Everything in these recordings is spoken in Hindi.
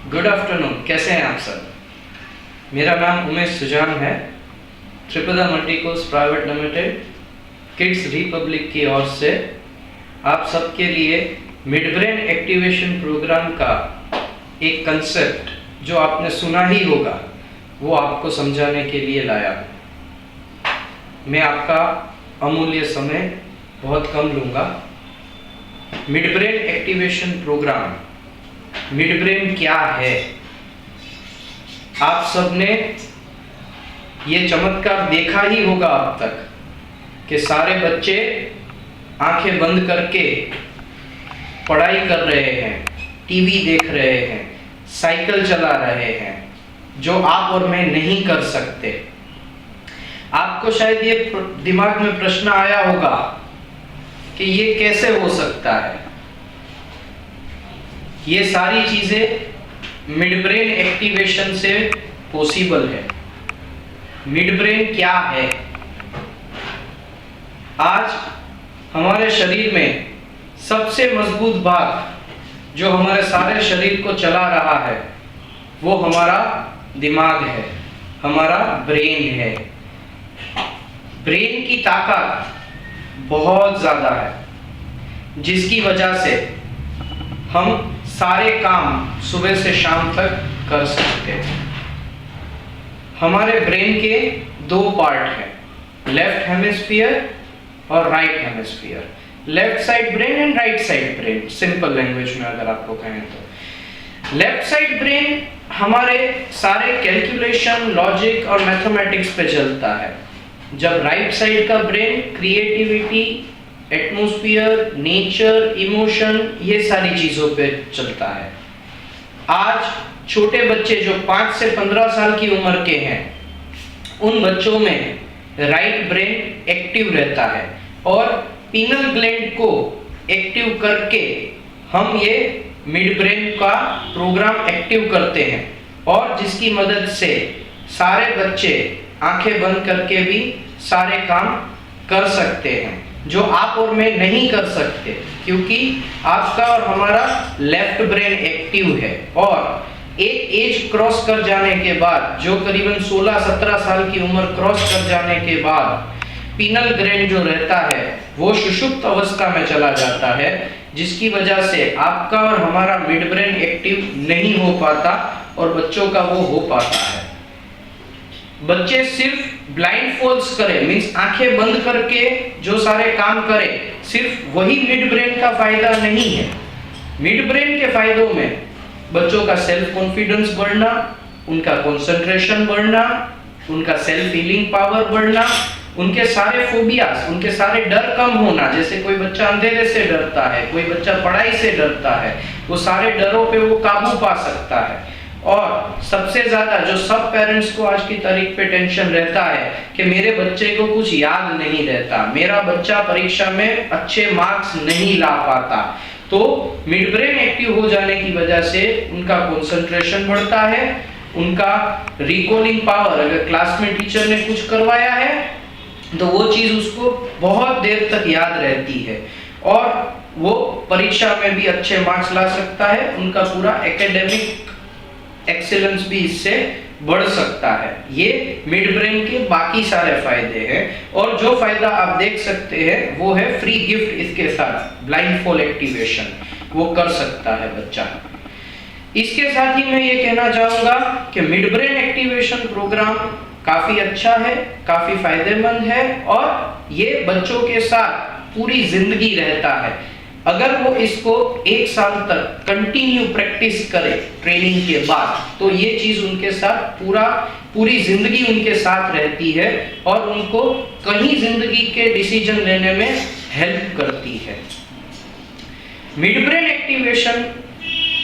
Good afternoon. कैसे हैं आप सब? मेरा नाम उमेश सुजान है। Tripada multi course private limited kids republic की ओर से आप सबके लिए मिड ब्रेन एक्टिवेशन प्रोग्राम का एक कंसेप्ट जो आपने सुना ही होगा वो आपको समझाने के लिए लाया। मैं आपका अमूल्य समय बहुत कम लूँगा। Mid brain activation programme, mid brain क्या है? आप सबने ये चमत्कार देखा ही होगा अब तक कि सारे बच्चे आंखें बंद करके पढ़ाई कर रहे हैं, टीवी देख रहे हैं, साइकिल चला रहे हैं, जो आप और मैं नहीं कर सकते। आपको शायद ये दिमाग में प्रश्न आया होगा कि ये कैसे हो सकता है। ये सारी चीजें मिड ब्रेन एक्टिवेशन से पॉसिबल है। मिड ब्रेन क्या है? आज हमारे शरीर में सबसे मजबूत भाग जो हमारे सारे शरीर को चला रहा है वो हमारा दिमाग है, हमारा ब्रेन है। ब्रेन की ताकत बहुत ज्यादा है, जिसकी वजह से हम सारे काम सुबह से शाम तक कर सकते हैं। हमारे ब्रेन के दो पार्ट हैं, लेफ्ट हेमिस्फीयर और right hemisphere. Left side brain and right side brain, simple language में अगर आपको कहें तो। लेफ्ट साइड ब्रेन हमारे सारे कैलकुलेशन, लॉजिक और मैथमेटिक्स पे चलता है, जब राइट साइड का brain creativity, atmosphere, nature, emotion, ये सारी चीजों पे चलता है। आज छोटे बच्चे जो 5 से 15 साल की उम्र के हैं, उन बच्चों में राइट ब्रेन एक्टिव रहता है और पीनल ग्लैंड को एक्टिव करके हम ये मिड ब्रेन का प्रोग्राम एक्टिव करते हैं, और जिसकी मदद से सारे बच्चे आंखें बंद करके भी सारे काम कर सकते हैं, जो आप और मैं नहीं कर सकते, क्योंकि आपका और हमारा लेफ्ट ब्रेन एक्टिव है। और एक एज क्रॉस कर जाने के बाद, जो करीबन 16-17 साल की उम्र क्रॉस कर जाने के बाद, पीनल ग्लैंड जो रहता है वो सुषुप्त अवस्था में चला जाता है, जिसकी वजह से आपका और हमारा मिड ब्रेन एक्टिव नहीं हो पाता और बच्चों का वो हो पाता है। बच्चे सिर्फ ब्लाइंड फोल्ड्स करें, मींस आंखें बंद करके जो सारे काम करें, सिर्फ वही मिड ब्रेन का फायदा नहीं है। मिड ब्रेन के फायदों में बच्चों का सेल्फ कॉन्फिडेंस बढ़ना, उनका कंसंट्रेशन बढ़ना, उनका सेल्फ हीलिंग पावर बढ़ना, उनके सारे फोबियास, उनके सारे डर कम होना। जैसे कोई बच्चा अंधेरे से डरता है, कोई बच्चा पढ़ाई से डरता है, वो सारे डरों पे वो काबू पा सकता है। और सबसे ज्यादा जो सब पेरेंट्स को आज की तारीख पे टेंशन रहता है कि मेरे बच्चे को कुछ याद नहीं रहता, मेरा बच्चा परीक्षा में अच्छे मार्क्स नहीं ला पाता, तो मिड ब्रेन एक्टिव हो जाने की वजह से उनका कंसंट्रेशन बढ़ता है, उनका रिकॉलिंग पावर, अगर क्लास में टीचर ने कुछ करवाया है तो वो चीज उसको बहुत देर तक याद रहती है और वो परीक्षा में भी अच्छे मार्क्स ला सकता है। उनका पूरा एकेडमिक एक्सीलेंस भी इससे बढ़ सकता है। ये मिड ब्रेन के बाकी सारे फायदे हैं, और जो फायदा आप देख सकते हैं वो है फ्री गिफ्ट इसके साथ, ब्लाइंड फोल्ड एक्टिवेशन वो कर सकता है बच्चा। इसके साथ ही मैं ये कहना चाहूंगा कि मिड ब्रेन एक्टिवेशन प्रोग्राम काफी अच्छा है, काफी फायदेमंद है, और ये बच्चों के साथ पूरी जिंदगी रहता है। अगर वो इसको 1 साल तक कंटिन्यू प्रैक्टिस करे ट्रेनिंग के बाद, तो ये चीज उनके साथ पूरी जिंदगी उनके साथ रहती है और उनको कहीं जिंदगी के डिसीजन लेने में हेल्प करती है। मिड ब्रेन एक्टिवेशन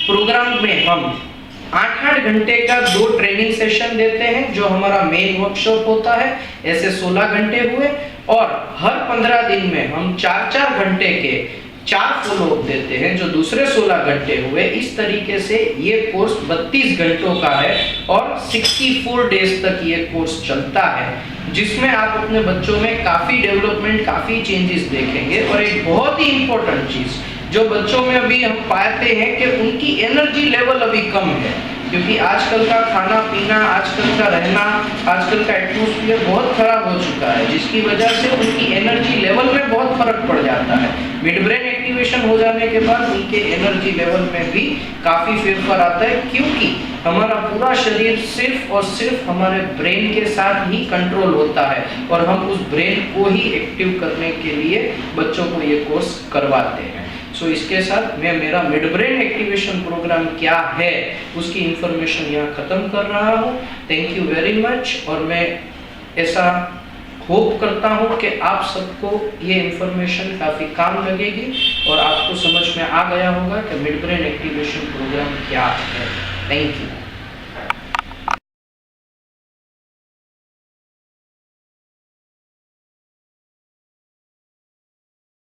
प्रोग्राम में हम 8-8 घंटे का 2 ट्रेनिंग सेशन देते हैं, जो हमारा मेन वर्कशॉप होता है। ऐसे 16 घंटे हुए, और हर 15 दिन में हम 4-4 घंटे के 4 फॉलोअप देते हैं, जो दूसरे 16 घंटे हुए। इस तरीके से ये कोर्स 32 घंटों का है और 64 डेज तक ये कोर्स चलता है, जिसमें आप अपने बच्चों में काफी डेवलपमेंट, काफी चेंजेस देखेंगे। और एक बहुत ही इंपॉर्टेंट चीज, जो बच्चों में अभी हम पाते हैं कि उनकी एनर्जी लेवल अभी कम है, क्योंकि आजकल का खाना पीना, आजकल का रहना, आजकल का एटमॉस्फेयर बहुत खराब हो चुका है, जिसकी वजह से उनकी एनर्जी लेवल में बहुत फर्क पड़ जाता है। मिड ब्रेन एक्टिवेशन हो जाने के बाद उनके एनर्जी लेवल में भी काफ़ी फेरफार आता है, क्योंकि हमारा पूरा शरीर सिर्फ और सिर्फ हमारे ब्रेन के साथ ही कंट्रोल होता है, और हम उस ब्रेन को ही एक्टिव करने के लिए बच्चों को ये कोर्स करवाते हैं। सो इसके साथ मैं मेरा मिड ब्रेन एक्टिवेशन प्रोग्राम क्या है उसकी इंफॉर्मेशन यहाँ ख़त्म कर रहा हूँ। थैंक यू वेरी मच, और मैं ऐसा होप करता हूँ कि आप सबको ये इंफॉर्मेशन काफ़ी काम लगेगी और आपको समझ में आ गया होगा कि मिड ब्रेन एक्टिवेशन प्रोग्राम क्या है। Thank you.